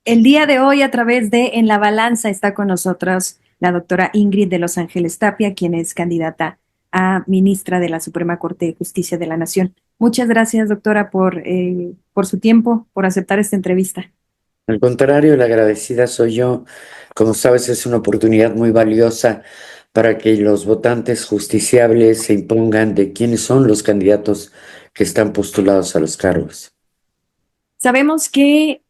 El día de hoy, a través de En la Balanza, está con nosotros la doctora Ingrid de Los Ángeles Tapia, quien es candidata a ministra de la Suprema Corte de Justicia de la Nación. Muchas gracias, doctora, por su tiempo, por aceptar esta entrevista. Al contrario, la agradecida soy yo. Como sabes, es una oportunidad muy valiosa para que los votantes justiciables se impongan de quiénes son los candidatos que están postulados a los cargos. Sabemos que,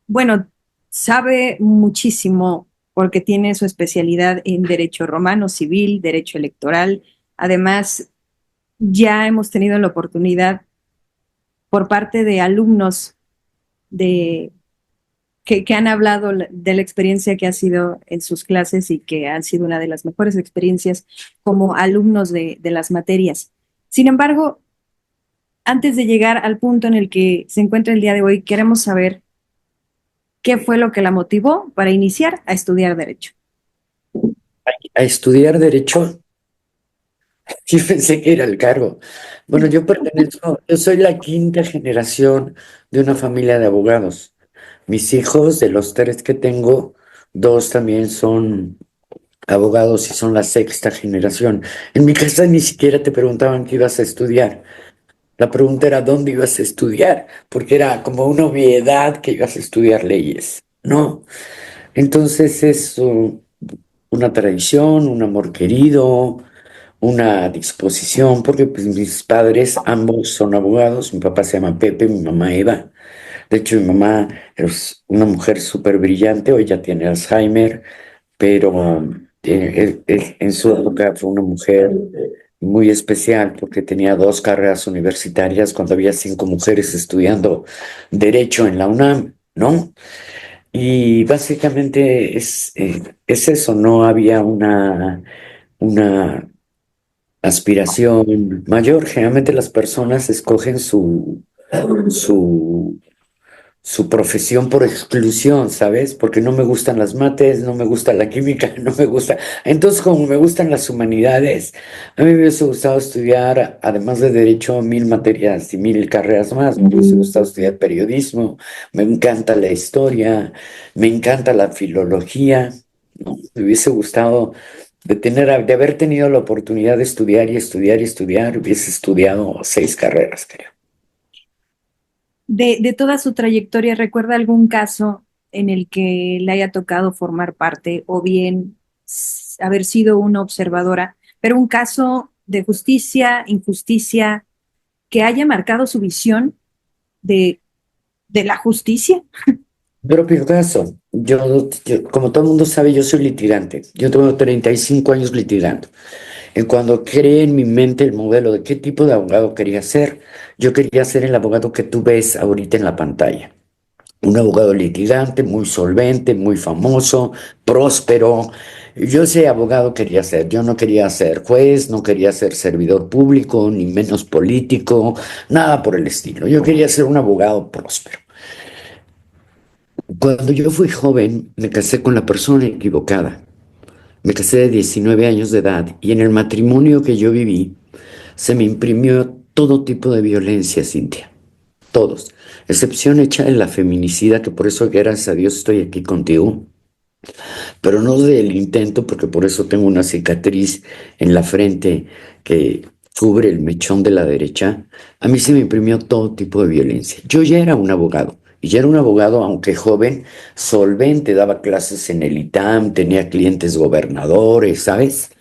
bueno, sabe muchísimo porque tiene su especialidad en derecho romano, civil, derecho electoral. Además, ya hemos tenido la oportunidad por parte de alumnos de, que han hablado de la experiencia que ha sido en sus clases y que han sido una de las mejores experiencias como alumnos de las materias. Sin embargo, antes de llegar al punto en el que se encuentra el día de hoy, queremos saber qué fue lo que la motivó para iniciar a estudiar derecho. A estudiar derecho, yo pensé que era el cargo. Bueno, yo soy la quinta generación de una familia de abogados. Mis hijos, de los tres que tengo, dos también son abogados y son la sexta generación. En mi casa ni siquiera te preguntaban qué ibas a estudiar. La pregunta era dónde ibas a estudiar, porque era como una obviedad que ibas a estudiar leyes. No, entonces es una tradición, un amor querido, una disposición, porque pues, mis padres ambos son abogados. Mi papá se llama Pepe, mi mamá Eva. De hecho, mi mamá es una mujer súper brillante, hoy ya tiene Alzheimer, pero en su época fue una mujer muy especial porque tenía dos carreras universitarias cuando había cinco mujeres estudiando derecho en la UNAM, ¿no? Y básicamente es eso, no había una aspiración mayor. Generalmente las personas escogen su su profesión por exclusión, ¿sabes? Porque no me gustan las mates, no me gusta la química, no me gusta. Entonces, como me gustan las humanidades, a mí me hubiese gustado estudiar, además de derecho, mil materias y mil carreras más. Me hubiese gustado estudiar periodismo, me encanta la historia, me encanta la filología, ¿no? Me hubiese gustado de haber tenido la oportunidad de estudiar y estudiar y estudiar, hubiese estudiado seis carreras, creo. De toda su trayectoria, ¿recuerda algún caso en el que le haya tocado formar parte o bien haber sido una observadora, pero un caso de justicia, injusticia, que haya marcado su visión de, de la justicia? Propio caso, como todo el mundo sabe, yo soy litigante. Yo tengo 35 años litigando. Y cuando creé en mi mente el modelo de qué tipo de abogado quería ser, yo quería ser el abogado que tú ves ahorita en la pantalla. Un abogado litigante, muy solvente, muy famoso, próspero. Yo ese abogado quería ser. Yo no quería ser juez, no quería ser servidor público, ni menos político, nada por el estilo. Yo quería ser un abogado próspero. Cuando yo fui joven, me casé con la persona equivocada. Me casé de 19 años de edad y en el matrimonio que yo viví se me imprimió todo tipo de violencia, Cintia. Todos. Excepción hecha en la feminicida, que por eso, gracias a Dios, estoy aquí contigo. Pero no del intento, porque por eso tengo una cicatriz en la frente que cubre el mechón de la derecha. A mí se me imprimió todo tipo de violencia. Yo ya era un abogado. Y ya era un abogado, aunque joven, solvente, daba clases en el ITAM, tenía clientes gobernadores, ¿sabes?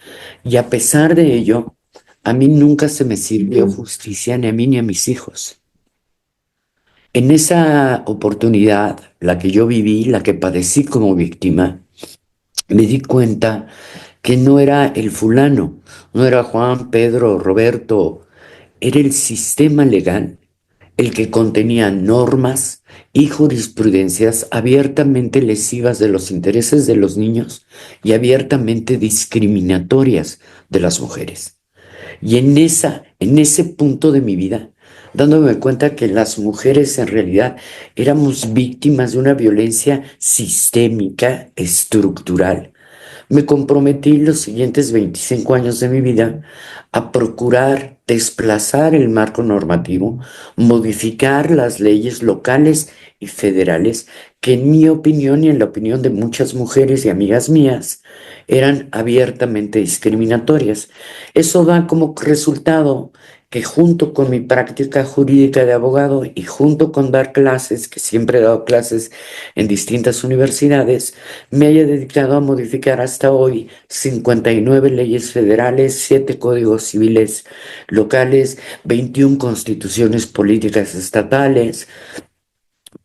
Y a pesar de ello, a mí nunca se me sirvió justicia ni a mí ni a mis hijos. En esa oportunidad, la que yo viví, la que padecí como víctima, me di cuenta que no era el fulano, no era Juan, Pedro, Roberto, era el sistema legal el que contenía normas y jurisprudencias abiertamente lesivas de los intereses de los niños y abiertamente discriminatorias de las mujeres. Y en ese punto de mi vida, dándome cuenta que las mujeres en realidad éramos víctimas de una violencia sistémica, estructural, Me comprometí los siguientes 25 años de mi vida a procurar desplazar el marco normativo, modificar las leyes locales y federales que en mi opinión y en la opinión de muchas mujeres y amigas mías eran abiertamente discriminatorias. Eso da como resultado que junto con mi práctica jurídica de abogado y junto con dar clases, que siempre he dado clases en distintas universidades, me haya dedicado a modificar hasta hoy 59 leyes federales, 7 códigos civiles locales, 21 constituciones políticas estatales,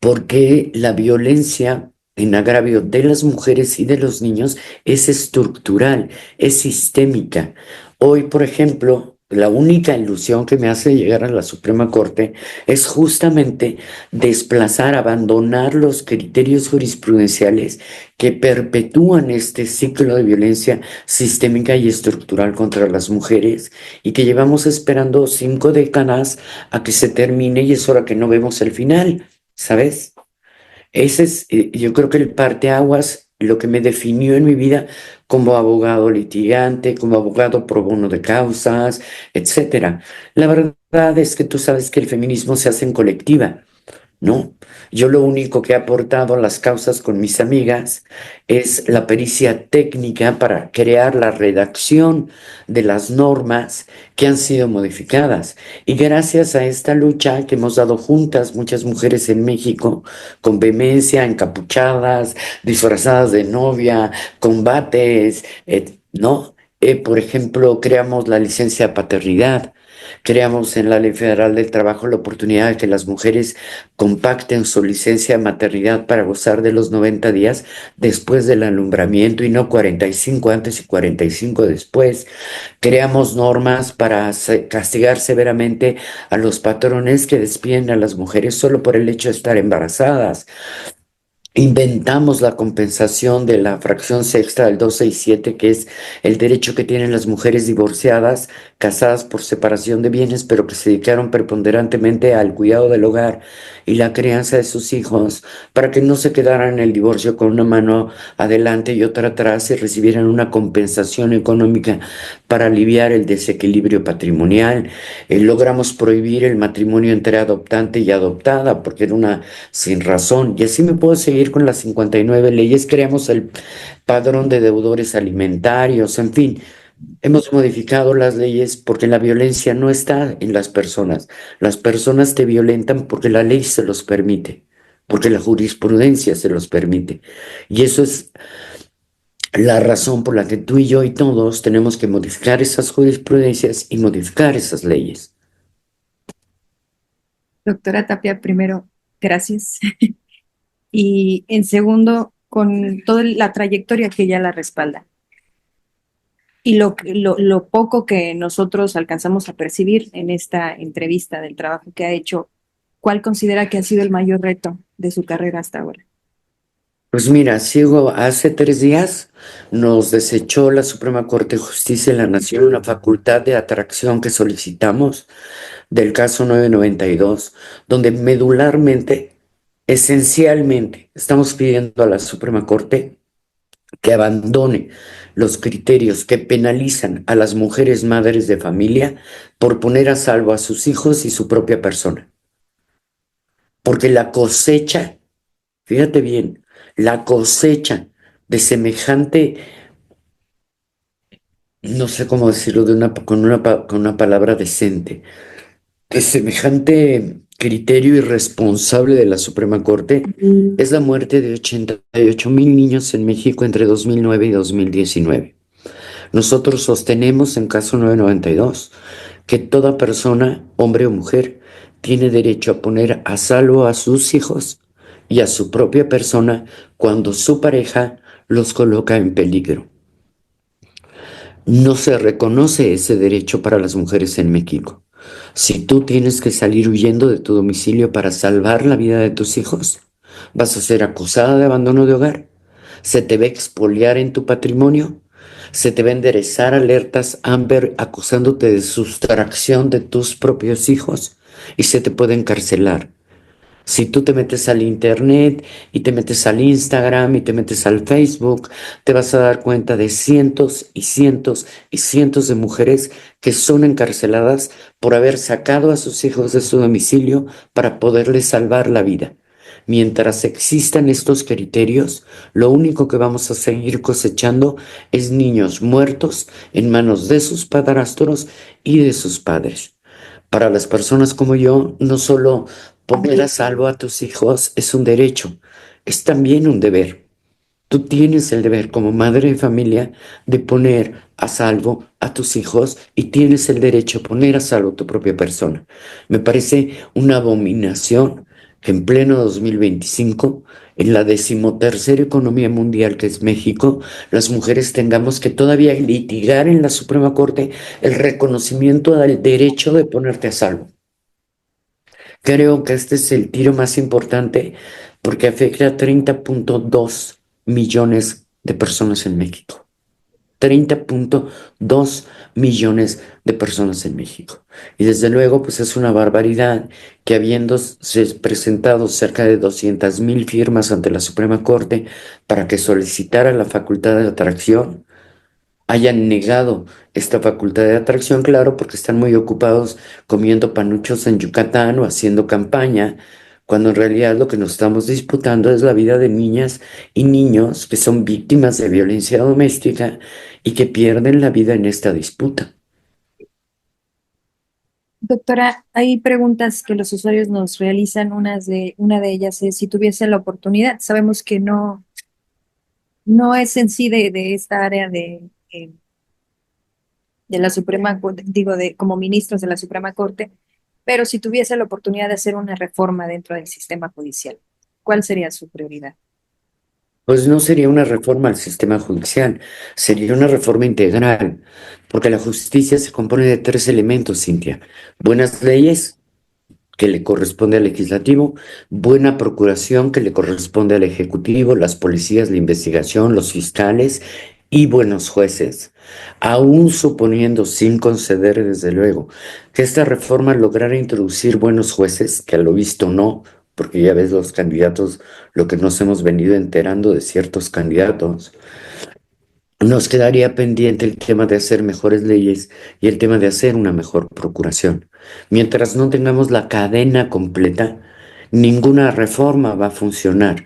porque la violencia en agravio de las mujeres y de los niños es estructural, es sistémica. Hoy, por ejemplo, la única ilusión que me hace llegar a la Suprema Corte es justamente desplazar, abandonar los criterios jurisprudenciales que perpetúan este ciclo de violencia sistémica y estructural contra las mujeres y que llevamos esperando 5 décadas a que se termine y es hora que no vemos el final. ¿Sabes? Ese es, yo creo que el parteaguas, lo que me definió en mi vida como abogado litigante, como abogado pro bono de causas, etcétera. La verdad es que tú sabes que el feminismo se hace en colectiva. No, yo lo único que he aportado a las causas con mis amigas es la pericia técnica para crear la redacción de las normas que han sido modificadas. Y gracias a esta lucha que hemos dado juntas muchas mujeres en México, con vehemencia, encapuchadas, disfrazadas de novia, combates, ¿no? Por ejemplo, creamos la licencia de paternidad. Creamos en la Ley Federal del Trabajo la oportunidad de que las mujeres compacten su licencia de maternidad para gozar de los 90 días después del alumbramiento y no 45 antes y 45 después. Creamos normas para castigar severamente a los patrones que despiden a las mujeres solo por el hecho de estar embarazadas. Inventamos la compensación de la fracción sexta del 267, que es el derecho que tienen las mujeres divorciadas, casadas por separación de bienes, pero que se dedicaron preponderantemente al cuidado del hogar y la crianza de sus hijos, para que no se quedaran en el divorcio con una mano adelante y otra atrás y recibieran una compensación económica para aliviar el desequilibrio patrimonial. Logramos prohibir el matrimonio entre adoptante y adoptada, porque era una sin razón. Y así me puedo seguir con las 59 leyes. Creamos el padrón de deudores alimentarios, en fin. Hemos modificado las leyes porque la violencia no está en las personas. Las personas te violentan porque la ley se los permite, porque la jurisprudencia se los permite. Y eso es la razón por la que tú y yo y todos tenemos que modificar esas jurisprudencias y modificar esas leyes. Doctora Tapia, primero, gracias. Y en segundo, con toda la trayectoria que ya la respalda y lo poco que nosotros alcanzamos a percibir en esta entrevista del trabajo que ha hecho, ¿cuál considera que ha sido el mayor reto de su carrera hasta ahora? Pues mira, sigo, hace 3 días nos desechó la Suprema Corte de Justicia de la Nación una facultad de atracción que solicitamos del caso 992, donde medularmente, esencialmente, estamos pidiendo a la Suprema Corte que abandone los criterios que penalizan a las mujeres madres de familia por poner a salvo a sus hijos y su propia persona. Porque la cosecha, fíjate bien, la cosecha de semejante, no sé cómo decirlo con una palabra decente, de semejante criterio irresponsable de la Suprema Corte es la muerte de 88,000 niños en México entre 2009 y 2019. Nosotros sostenemos en caso 992 que toda persona, hombre o mujer, tiene derecho a poner a salvo a sus hijos y a su propia persona cuando su pareja los coloca en peligro. No se reconoce ese derecho para las mujeres en México. Si tú tienes que salir huyendo de tu domicilio para salvar la vida de tus hijos, vas a ser acusada de abandono de hogar, se te va a expoliar en tu patrimonio, se te va a enderezar alertas Amber acusándote de sustracción de tus propios hijos y se te puede encarcelar. Si tú te metes al internet y te metes al Instagram y te metes al Facebook, te vas a dar cuenta de cientos y cientos y cientos de mujeres que son encarceladas por haber sacado a sus hijos de su domicilio para poderles salvar la vida. Mientras existan estos criterios, lo único que vamos a seguir cosechando es niños muertos en manos de sus padrastros y de sus padres. Para las personas como yo, no solo poner a salvo a tus hijos es un derecho, es también un deber. Tú tienes el deber como madre de familia de poner a salvo a tus hijos y tienes el derecho a poner a salvo a tu propia persona. Me parece una abominación que en pleno 2025, en la decimotercera economía mundial que es México, las mujeres tengamos que todavía litigar en la Suprema Corte el reconocimiento del derecho de ponerte a salvo. Creo que este es el tiro más importante porque afecta a 30.2 millones de personas en México. 30.2 millones de personas en México. Y desde luego, pues es una barbaridad que habiéndose presentado cerca de 200,000 firmas ante la Suprema Corte para que solicitara la facultad de atracción, hayan negado esta facultad de atracción, claro, porque están muy ocupados comiendo panuchos en Yucatán o haciendo campaña, cuando en realidad lo que nos estamos disputando es la vida de niñas y niños que son víctimas de violencia doméstica y que pierden la vida en esta disputa. Doctora, hay preguntas que los usuarios nos realizan, una de ellas es si tuviese la oportunidad, sabemos que no es en sí de esta área de la Suprema, digo, como ministros de la Suprema Corte, pero si tuviese la oportunidad de hacer una reforma dentro del sistema judicial, ¿cuál sería su prioridad? Pues no sería una reforma al sistema judicial, sería una reforma integral, porque la justicia se compone de tres elementos, Cintia: buenas leyes, que le corresponde al legislativo, buena procuración que le corresponde al ejecutivo, las policías, la investigación, los fiscales y buenos jueces. Aún suponiendo, sin conceder desde luego, que esta reforma lograra introducir buenos jueces, que a lo visto no, porque ya ves los candidatos, lo que nos hemos venido enterando de ciertos candidatos, nos quedaría pendiente el tema de hacer mejores leyes y el tema de hacer una mejor procuración. Mientras no tengamos la cadena completa, ninguna reforma va a funcionar,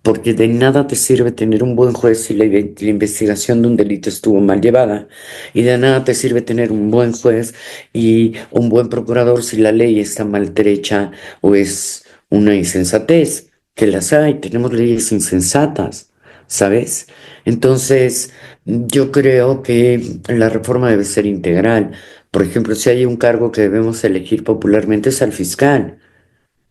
porque de nada te sirve tener un buen juez si la investigación de un delito estuvo mal llevada, y de nada te sirve tener un buen juez y un buen procurador si la ley está maltrecha o es una insensatez, que las hay, tenemos leyes insensatas, ¿sabes? Entonces, yo creo que la reforma debe ser integral. Por ejemplo, si hay un cargo que debemos elegir popularmente es al fiscal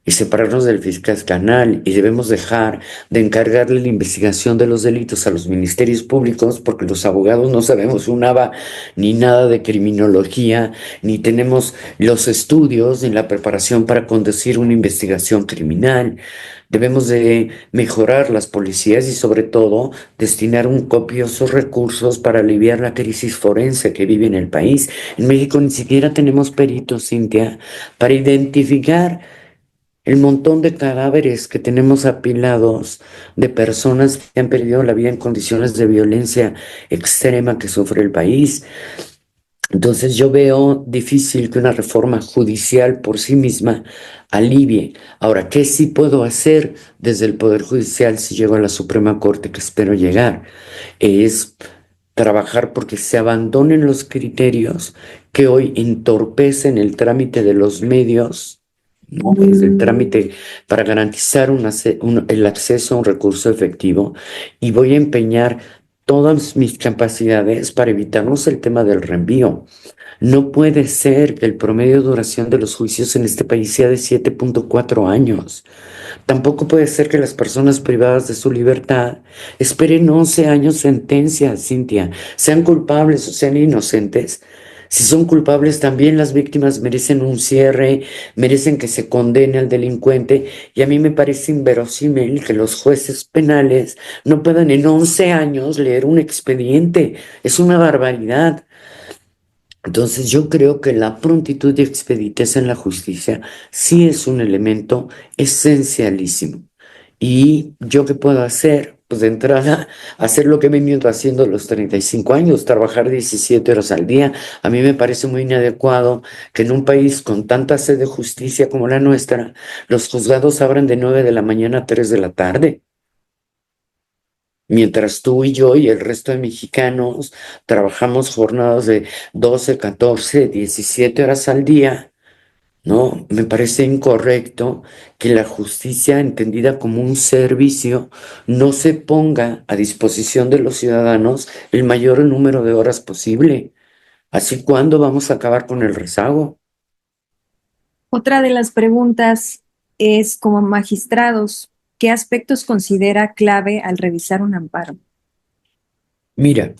y separarnos del fiscal canal, y debemos dejar de encargarle la investigación de los delitos a los ministerios públicos porque los abogados no sabemos un haba ni nada de criminología, ni tenemos los estudios ni la preparación para conducir una investigación criminal. Debemos de mejorar las policías y sobre todo destinar un copiosos recursos para aliviar la crisis forense que vive en el país. En México ni siquiera tenemos peritos, Cintia, para identificar el montón de cadáveres que tenemos apilados de personas que han perdido la vida en condiciones de violencia extrema que sufre el país. Entonces yo veo difícil que una reforma judicial por sí misma alivie. Ahora, ¿qué sí puedo hacer desde el Poder Judicial si llego a la Suprema Corte, que espero llegar? Es trabajar porque se abandonen los criterios que hoy entorpecen el trámite de los medios, ¿no? El trámite para garantizar el acceso a un recurso efectivo, y voy a empeñar todas mis capacidades para evitarnos el tema del reenvío. No puede ser que el promedio de duración de los juicios en este país sea de 7.4 años. Tampoco puede ser que las personas privadas de su libertad esperen 11 años sentencia, Cintia, sean culpables o sean inocentes. Si son culpables, también las víctimas merecen un cierre, merecen que se condene al delincuente, y a mí me parece inverosímil que los jueces penales no puedan en 11 años leer un expediente. Es una barbaridad. Entonces yo creo que la prontitud y expeditez en la justicia sí es un elemento esencialísimo. ¿Y yo qué puedo hacer? Pues de entrada, hacer lo que he venido haciendo a los 35 años, trabajar 17 horas al día. A mí me parece muy inadecuado que en un país con tanta sed de justicia como la nuestra, los juzgados abran de 9 de la mañana a 3 de la tarde. Mientras tú y yo y el resto de mexicanos trabajamos jornadas de 12, 14, 17 horas al día, ¿no? Me parece incorrecto que la justicia, entendida como un servicio, no se ponga a disposición de los ciudadanos el mayor número de horas posible. Así, ¿cuándo vamos a acabar con el rezago? Otra de las preguntas es, como magistrados, ¿qué aspectos considera clave al revisar un amparo? Mira,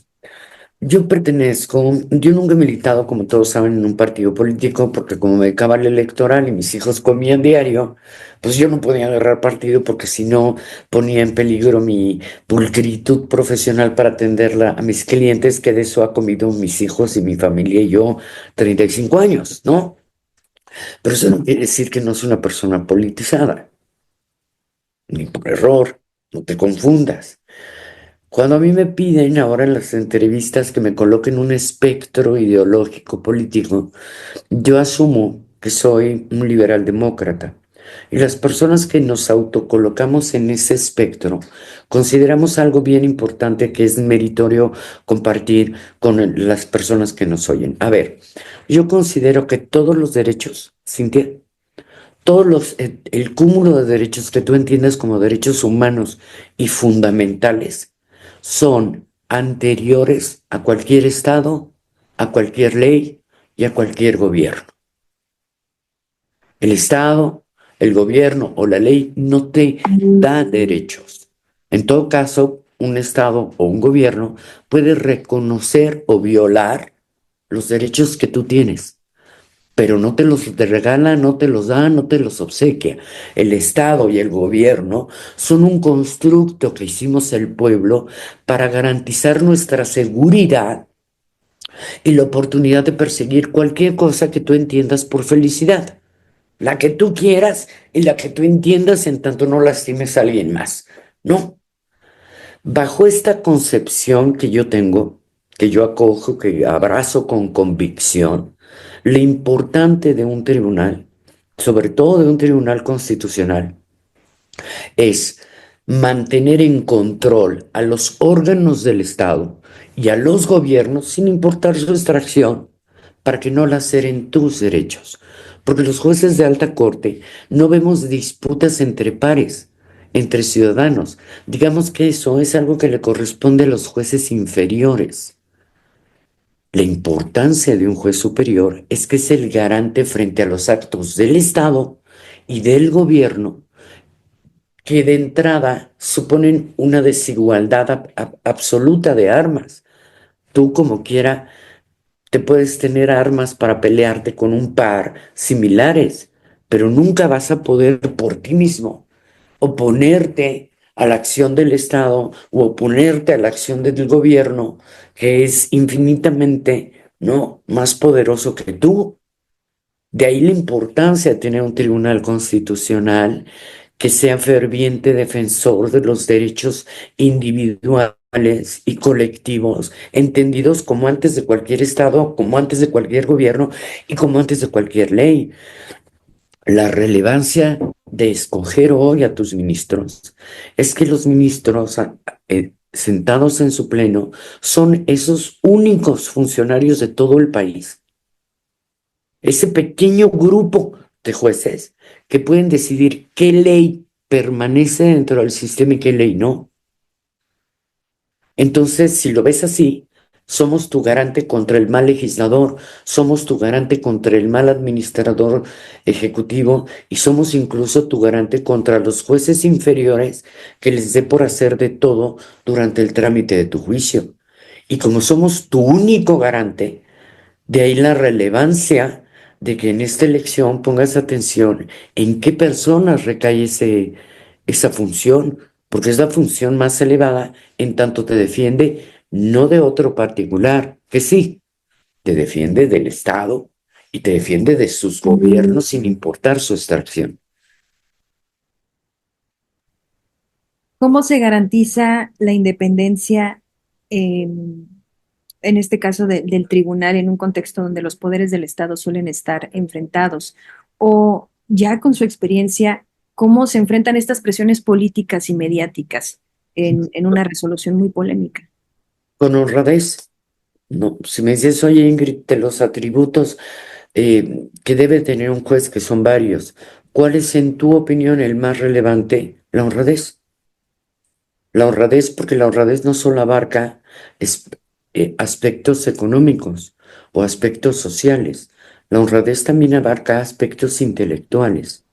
yo nunca he militado, como todos saben, en un partido político, porque como me becaba el electoral y mis hijos comían diario, pues yo no podía agarrar partido porque si no ponía en peligro mi pulcritud profesional para atenderla a mis clientes, que de eso ha comido mis hijos y mi familia y yo 35 años, ¿no? Pero eso no quiere decir que no soy una persona politizada, ni por error, no te confundas. Cuando a mí me piden ahora en las entrevistas que me coloquen un espectro ideológico político, yo asumo que soy un liberal demócrata. Y las personas que nos autocolocamos en ese espectro consideramos algo bien importante que es meritorio compartir con las personas que nos oyen. A ver, yo considero que todos los derechos, Cintia, el cúmulo de derechos que tú entiendas como derechos humanos y fundamentales son anteriores a cualquier estado, a cualquier ley y a cualquier gobierno. El estado, el gobierno o la ley no te da derechos. En todo caso, un estado o un gobierno puede reconocer o violar los derechos que tú tienes, pero no te los regala, no te los da, no te los obsequia. El Estado y el gobierno son un constructo que hicimos el pueblo para garantizar nuestra seguridad y la oportunidad de perseguir cualquier cosa que tú entiendas por felicidad. La que tú quieras y la que tú entiendas en tanto no lastimes a alguien más. No, bajo esta concepción que yo tengo, que yo acojo, que abrazo con convicción, lo importante de un tribunal, sobre todo de un tribunal constitucional, es mantener en control a los órganos del Estado y a los gobiernos sin importar su extracción para que no laceren tus derechos. Porque los jueces de alta corte no vemos disputas entre pares, entre ciudadanos. Digamos que eso es algo que le corresponde a los jueces inferiores. La importancia de un juez superior es que es el garante frente a los actos del Estado y del gobierno que de entrada suponen una desigualdad absoluta de armas. Tú como quiera te puedes tener armas para pelearte con un par similares, pero nunca vas a poder por ti mismo oponerte a la acción del Estado o oponerte a la acción del gobierno, que es infinitamente, ¿no?, más poderoso que tú. De ahí la importancia de tener un tribunal constitucional que sea ferviente defensor de los derechos individuales y colectivos, entendidos como antes de cualquier Estado, como antes de cualquier gobierno y como antes de cualquier ley. La relevancia de escoger hoy a tus ministros es que los ministros sentados en su pleno son esos únicos funcionarios de todo el país, ese pequeño grupo de jueces que pueden decidir qué ley permanece dentro del sistema y qué ley no. Entonces, si lo ves así, somos tu garante contra el mal legislador, somos tu garante contra el mal administrador ejecutivo y somos incluso tu garante contra los jueces inferiores que les dé por hacer de todo durante el trámite de tu juicio. Y como somos tu único garante, de ahí la relevancia de que en esta elección pongas atención en qué personas recae esa función, porque es la función más elevada en tanto te defiende, no de otro particular, que sí, te defiende del Estado y te defiende de sus gobiernos sin importar su extracción. ¿Cómo se garantiza la independencia, en este caso del tribunal, en un contexto donde los poderes del Estado suelen estar enfrentados? O ya con su experiencia, ¿cómo se enfrentan estas presiones políticas y mediáticas en una resolución muy polémica? Con honradez, ¿no? Si me dices, oye Ingrid, de los atributos que debe tener un juez, que son varios, ¿cuál es en tu opinión el más relevante? La honradez. La honradez, porque la honradez no solo abarca es- aspectos económicos o aspectos sociales. La honradez también abarca aspectos intelectuales.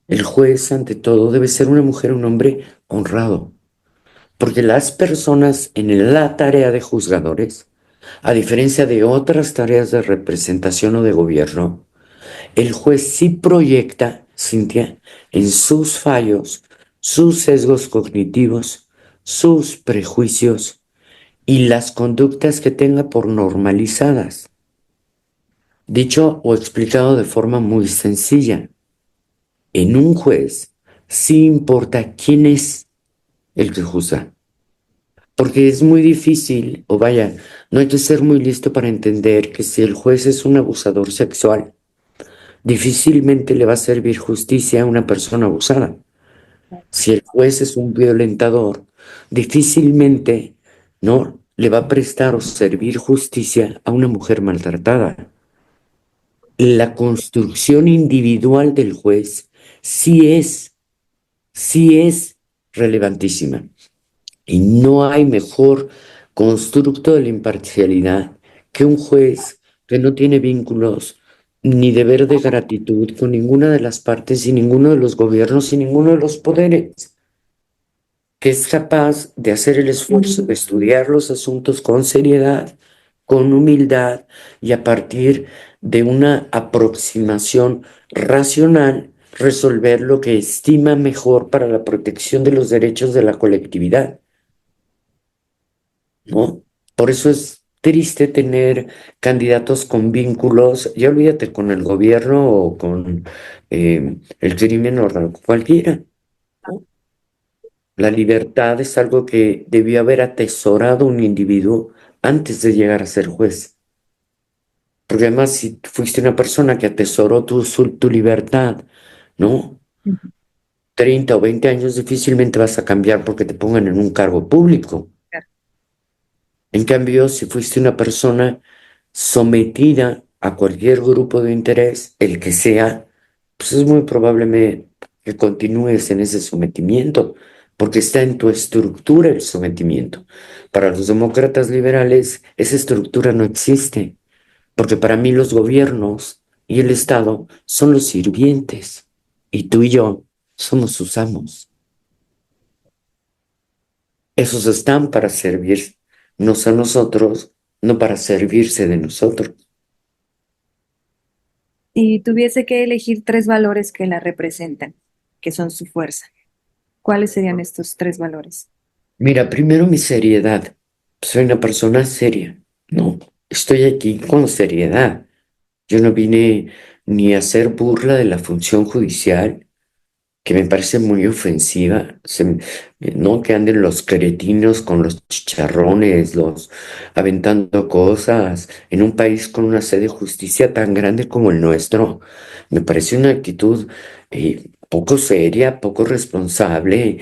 El juez, ante todo, debe ser una mujer o un hombre honrado, porque las personas en la tarea de juzgadores, a diferencia de otras tareas de representación o de gobierno, el juez sí proyecta, Cintia, en sus fallos, sus sesgos cognitivos, sus prejuicios y las conductas que tenga por normalizadas. Dicho o explicado de forma muy sencilla, en un juez sí importa quién es el que juzga, porque es muy difícil, o vaya, no hay que ser muy listo para entender que si el juez es un abusador sexual, difícilmente le va a servir justicia a una persona abusada. Si el juez es un violentador, difícilmente no le va a prestar o servir justicia a una mujer maltratada. La construcción individual del juez sí es relevantísima. Y no hay mejor constructo de la imparcialidad que un juez que no tiene vínculos ni deber de gratitud con ninguna de las partes y ninguno de los gobiernos y ninguno de los poderes, que es capaz de hacer el esfuerzo de estudiar los asuntos con seriedad, con humildad y a partir de una aproximación racional, resolver lo que estima mejor para la protección de los derechos de la colectividad, ¿no? Por eso es triste tener candidatos con vínculos, ya olvídate con el gobierno o con el crimen o cualquiera, ¿no? La libertad es algo que debió haber atesorado un individuo antes de llegar a ser juez. Porque además, si fuiste una persona que atesoró tu libertad, ¿no? Ujú. 30 o 20 años difícilmente vas a cambiar porque te pongan en un cargo público. Claro. En cambio, si fuiste una persona sometida a cualquier grupo de interés, el que sea, pues es muy probable que continúes en ese sometimiento, porque está en tu estructura el sometimiento. Para los demócratas liberales, esa estructura no existe, porque para mí los gobiernos y el Estado son los sirvientes, y tú y yo somos sus amos. Esos están para servir, no son nosotros, no para servirse de nosotros. Si tuviese que elegir tres valores que la representan, que son su fuerza, ¿cuáles serían estos tres valores? Mira, primero mi seriedad. Soy una persona seria, ¿no? Estoy aquí con seriedad. Yo no vine ni a hacer burla de la función judicial, que me parece muy ofensiva, ¿no? Que anden los cretinos con los chicharrones, los aventando cosas en un país con una sede de justicia tan grande como el nuestro. Me parece una actitud poco seria, poco responsable,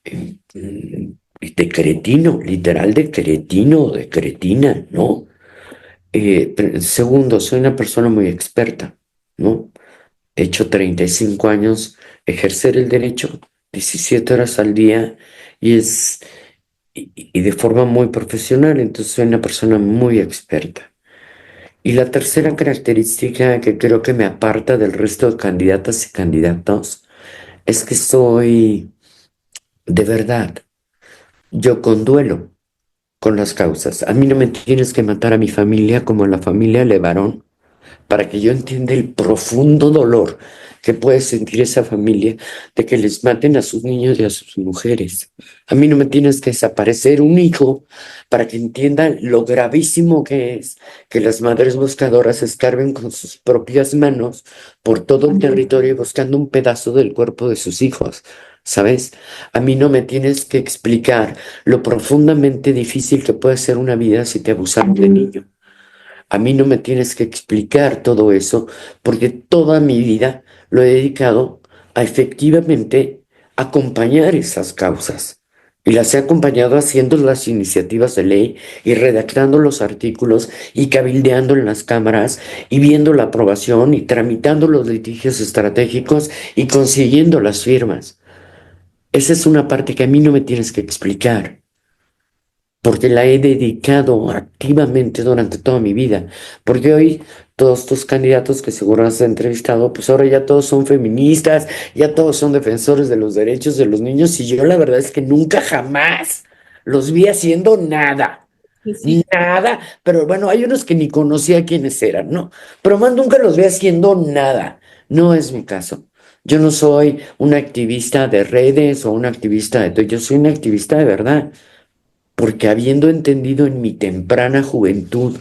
de cretino, literal de cretino, de cretina, ¿no? Segundo, soy una persona muy experta, ¿no? He hecho 35 años ejercer el derecho, 17 horas al día y de forma muy profesional, entonces soy una persona muy experta. Y la tercera característica que creo que me aparta del resto de candidatas y candidatos es que soy de verdad, yo conduelo con las causas. A mí no me tienes que matar a mi familia como a la familia Levarón para que yo entienda el profundo dolor que puede sentir esa familia de que les maten a sus niños y a sus mujeres. A mí no me tienes que desaparecer un hijo para que entiendan lo gravísimo que es que las madres buscadoras escarben con sus propias manos por todo el territorio buscando un pedazo del cuerpo de sus hijos. ¿Sabes? A mí no me tienes que explicar lo profundamente difícil que puede ser una vida si te abusaron de niño. A mí no me tienes que explicar todo eso porque toda mi vida lo he dedicado a efectivamente acompañar esas causas. Y las he acompañado haciendo las iniciativas de ley y redactando los artículos y cabildeando en las cámaras y viendo la aprobación y tramitando los litigios estratégicos y consiguiendo las firmas. Esa es una parte que a mí no me tienes que explicar porque la he dedicado activamente durante toda mi vida. Porque hoy todos tus candidatos que seguro has entrevistado, pues ahora ya todos son feministas, ya todos son defensores de los derechos de los niños y yo la verdad es que nunca jamás los vi haciendo nada. Pues sí. Nada, pero bueno, hay unos que ni conocía quiénes eran, ¿no? Pero más nunca los vi haciendo nada. No es mi caso. Yo no soy un activista de redes o un activista de todo, yo soy un activista de verdad porque habiendo entendido en mi temprana juventud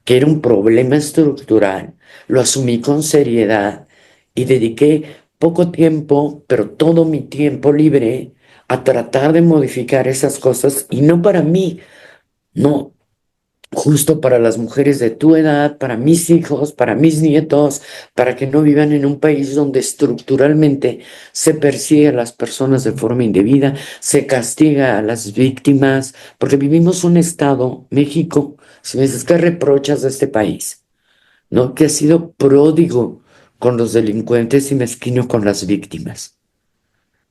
que era un problema estructural, lo asumí con seriedad y dediqué poco tiempo, pero todo mi tiempo libre a tratar de modificar esas cosas y no para mí, no, justo para las mujeres de tu edad, para mis hijos, para mis nietos, para que no vivan en un país donde estructuralmente se persigue a las personas de forma indebida, se castiga a las víctimas, porque vivimos un estado, México, si me dices qué reprochas de este país, ¿no? Que ha sido pródigo con los delincuentes y mezquino con las víctimas.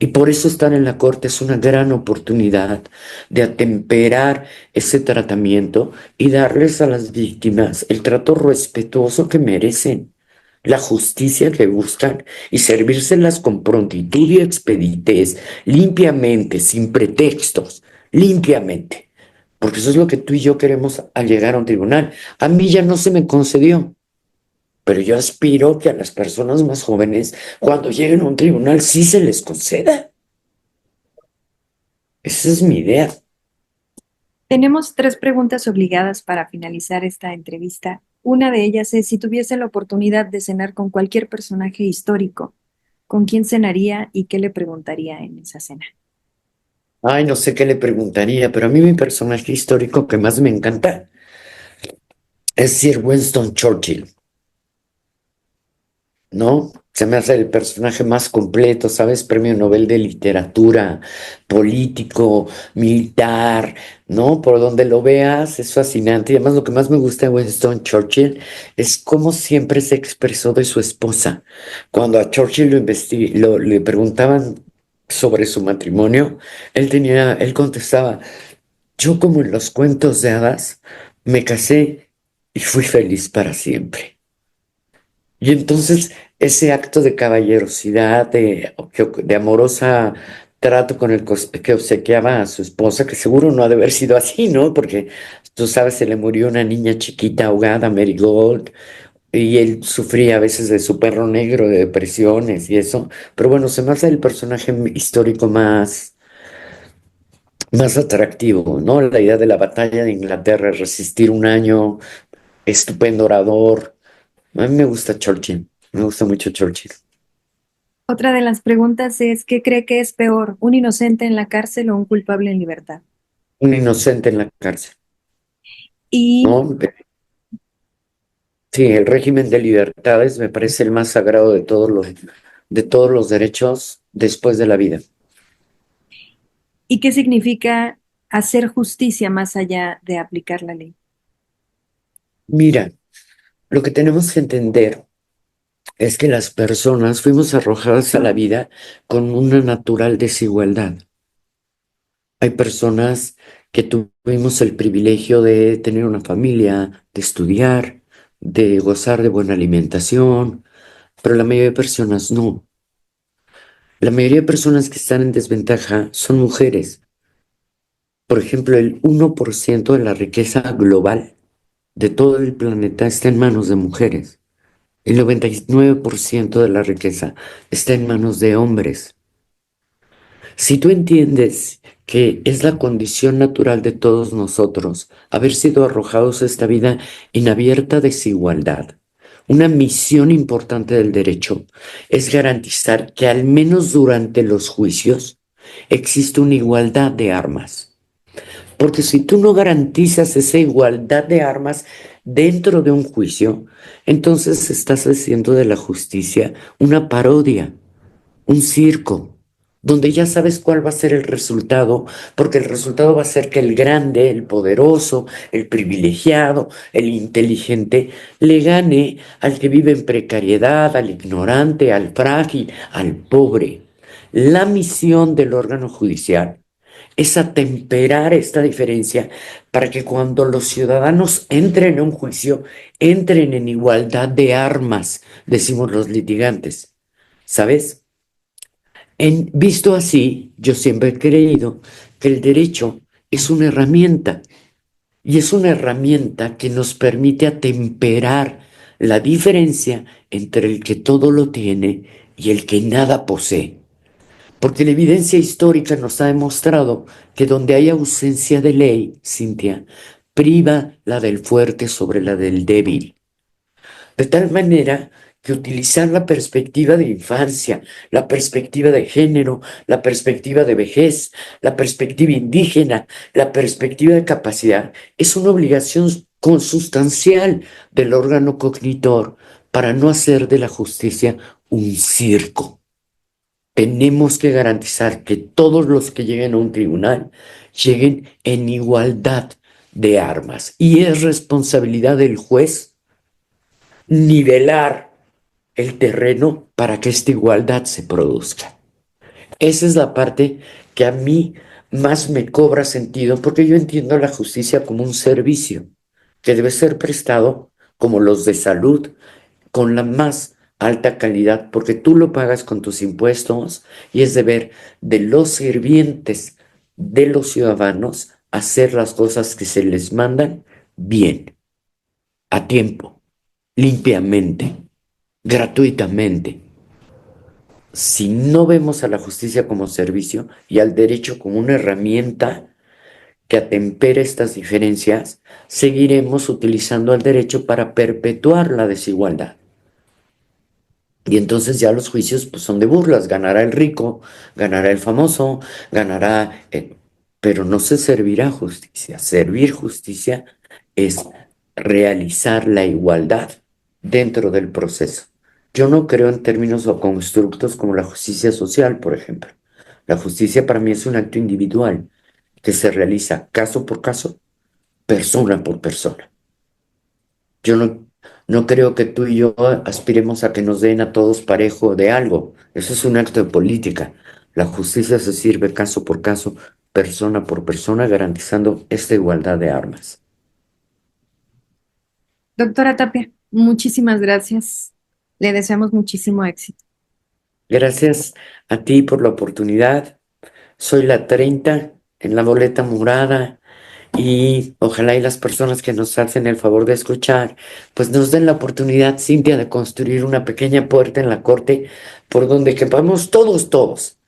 Y por eso estar en la corte es una gran oportunidad de atemperar ese tratamiento y darles a las víctimas el trato respetuoso que merecen, la justicia que buscan y servírselas con prontitud y expeditez, limpiamente, sin pretextos, limpiamente. Porque eso es lo que tú y yo queremos al llegar a un tribunal. A mí ya no se me concedió. Pero yo aspiro que a las personas más jóvenes, cuando lleguen a un tribunal, sí se les conceda. Esa es mi idea. Tenemos tres preguntas obligadas para finalizar esta entrevista. Una de ellas es, si tuviese la oportunidad de cenar con cualquier personaje histórico, ¿con quién cenaría y qué le preguntaría en esa cena? Ay, no sé qué le preguntaría, pero a mí mi personaje histórico que más me encanta es Sir Winston Churchill, ¿no? Se me hace el personaje más completo, ¿sabes? Premio Nobel de Literatura, político, militar, ¿no? Por donde lo veas es fascinante. Y además lo que más me gusta de Winston Churchill es cómo siempre se expresó de su esposa. Cuando a Churchill le preguntaban sobre su matrimonio, él contestaba, yo como en los cuentos de hadas, me casé y fui feliz para siempre. Y entonces ese acto de caballerosidad, de amorosa trato con que obsequiaba a su esposa, que seguro no ha de haber sido así, ¿no? Porque tú sabes, se le murió una niña chiquita ahogada, Mary Gold, y él sufría a veces de su perro negro, de depresiones y eso. Pero bueno, se me hace el personaje histórico más atractivo, ¿no? La idea de la batalla de Inglaterra, resistir un año, estupendo orador. A mí me gusta Churchill, me gusta mucho Churchill. Otra de las preguntas es, ¿qué cree que es peor, un inocente en la cárcel o un culpable en libertad? Un inocente en la cárcel, Y ¿no? Sí, el régimen de libertades me parece el más sagrado de todos los derechos después de la vida. ¿Y qué significa hacer justicia más allá de aplicar la ley? Mira, lo que tenemos que entender es que las personas fuimos arrojadas a la vida con una natural desigualdad. Hay personas que tuvimos el privilegio de tener una familia, de estudiar, de gozar de buena alimentación, pero la mayoría de personas no. La mayoría de personas que están en desventaja son mujeres. Por ejemplo, el 1% de la riqueza global de todo el planeta está en manos de mujeres. El 99% de la riqueza está en manos de hombres. Si tú entiendes que es la condición natural de todos nosotros haber sido arrojados a esta vida en abierta desigualdad, una misión importante del derecho es garantizar que al menos durante los juicios existe una igualdad de armas. Porque si tú no garantizas esa igualdad de armas dentro de un juicio, entonces estás haciendo de la justicia una parodia, un circo, donde ya sabes cuál va a ser el resultado, porque el resultado va a ser que el grande, el poderoso, el privilegiado, el inteligente, le gane al que vive en precariedad, al ignorante, al frágil, al pobre. La misión del órgano judicial es atemperar esta diferencia para que cuando los ciudadanos entren a un juicio, entren en igualdad de armas, decimos los litigantes. ¿Sabes? Visto así, yo siempre he creído que el derecho es una herramienta y es una herramienta que nos permite atemperar la diferencia entre el que todo lo tiene y el que nada posee. Porque la evidencia histórica nos ha demostrado que donde hay ausencia de ley, Cintia, priva la del fuerte sobre la del débil. De tal manera que utilizar la perspectiva de infancia, la perspectiva de género, la perspectiva de vejez, la perspectiva indígena, la perspectiva de capacidad, es una obligación consustancial del órgano cognitor para no hacer de la justicia un circo. Tenemos que garantizar que todos los que lleguen a un tribunal lleguen en igualdad de armas. Y es responsabilidad del juez nivelar el terreno para que esta igualdad se produzca. Esa es la parte que a mí más me cobra sentido porque yo entiendo la justicia como un servicio que debe ser prestado como los de salud con la más alta calidad porque tú lo pagas con tus impuestos y es deber de los sirvientes de los ciudadanos hacer las cosas que se les mandan bien, a tiempo, limpiamente, gratuitamente. Si no vemos a la justicia como servicio y al derecho como una herramienta que atempere estas diferencias, seguiremos utilizando al derecho para perpetuar la desigualdad. Y entonces ya los juicios pues, son de burlas, ganará el rico, ganará el famoso, ganará, pero no se servirá justicia. Servir justicia es realizar la igualdad dentro del proceso. Yo no creo en términos o constructos como la justicia social, por ejemplo. La justicia para mí es un acto individual que se realiza caso por caso, persona por persona. Yo no creo que tú y yo aspiremos a que nos den a todos parejo de algo. Eso es un acto de política. La justicia se sirve caso por caso, persona por persona, garantizando esta igualdad de armas. Doctora Tapia, muchísimas gracias. Le deseamos muchísimo éxito. Gracias a ti por la oportunidad. Soy la 30 en la boleta morada y ojalá y las personas que nos hacen el favor de escuchar, pues nos den la oportunidad, Cintia, de construir una pequeña puerta en la corte por donde quepamos todos, todos.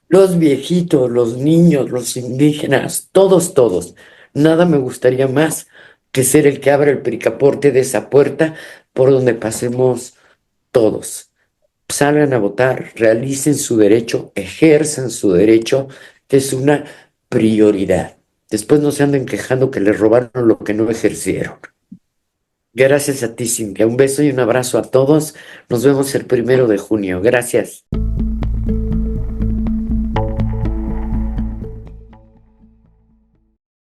Los viejitos, los niños, los indígenas, todos, todos. Nada me gustaría más que ser el que abra el picaporte de esa puerta por donde pasemos todos. Salgan a votar, realicen su derecho, ejerzan su derecho, que es una prioridad. Después no se anden quejando que les robaron lo que no ejercieron. Gracias a ti, Cintia. Un beso y un abrazo a todos. Nos vemos el 1 de junio. Gracias.